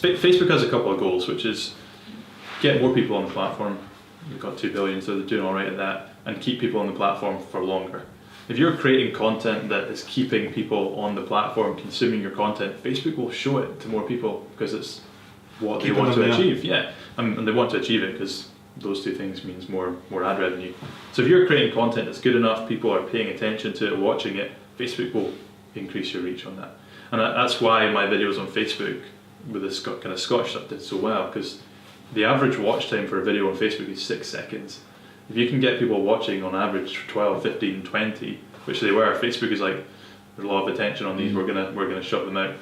Facebook has a couple of goals, which is get more people on the platform. We've got 2 billion, so they're doing all right at that, and keep people on the platform for longer. If you're creating content that is keeping people on the platform consuming your content, Facebook will show it to more people because it's what they want to achieve. Yeah, and they want to achieve it because those two things means more ad revenue. So if you're creating content that's good enough, people are paying attention to it, watching it, Facebook will increase your reach on that. And that's why my videos on Facebook with this kind of Scottish stuff did so well, because the average watch time for a video on Facebook is 6 seconds. If you can get people watching on average 12, 15, 20, which they were, Facebook is like, there's a lot of attention on these, we're gonna shut them out.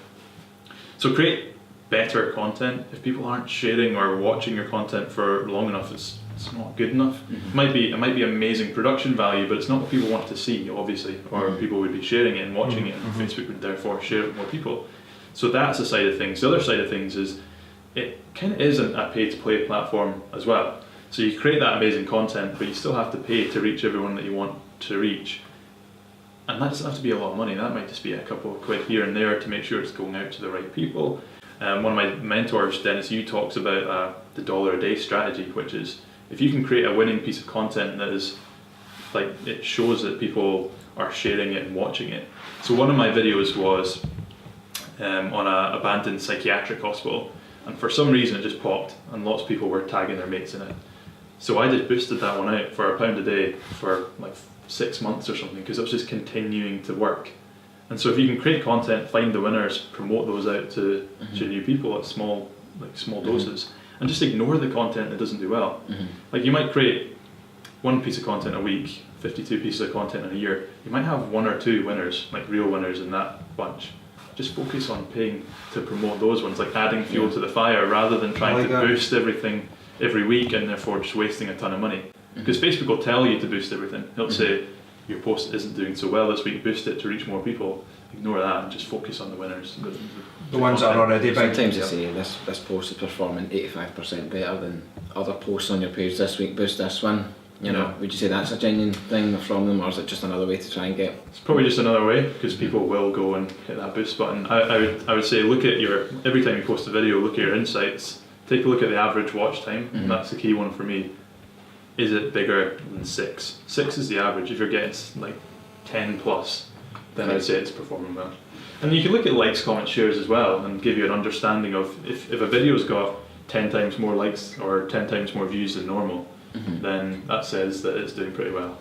So create better content. If people aren't sharing or watching your content for long enough, it's not good enough. It might be amazing production value, but it's not what people want to see, obviously, or people would be sharing it and watching it, and Facebook would therefore share it with more people. So that's a side of things. The other side of things is it kind of isn't a pay-to-play platform as well. So you create that amazing content, but you still have to pay to reach everyone that you want to reach. And that doesn't have to be a lot of money. That might just be a couple of quid here and there to make sure it's going out to the right people. One of my mentors, Dennis Yu, talks about the $1 a day strategy, which is if you can create a winning piece of content that is like, it shows that people are sharing it and watching it. So one of my videos was on an abandoned psychiatric hospital, and for some reason it just popped and lots of people were tagging their mates in it. So I just boosted that one out for £1 a day for like 6 months or something, because it was just continuing to work. And so if you can create content, find the winners, promote those out to new people at small doses, and just ignore the content that doesn't do well. Like you might create one piece of content a week, 52 pieces of content in a year. You might have 1 or 2 winners, like real winners in that bunch. Just focus on paying to promote those ones, like adding fuel to the fire rather than trying to boost everything every week and therefore just wasting a ton of money. Because Facebook will tell you to boost everything. He'll say, your post isn't doing so well this week, boost it to reach more people. Ignore that and just focus on the winners. The ones that are already big. Sometimes you say this post is performing 85% better than other posts on your page this week, boost this one. You know, would you say that's a genuine thing from them, or is it just another way to try and get? It's probably just another way, because people will go and hit that boost button. I would say look at every time you post a video, look at your insights, take a look at the average watch time, and that's the key one for me. Is it bigger than 6? 6 is the average. If you're getting like 10 plus, then I'd say it's performing well. And you can look at likes, comments, shares as well, and give you an understanding of if a video's got 10 times more likes or 10 times more views than normal, then that says that it's doing pretty well.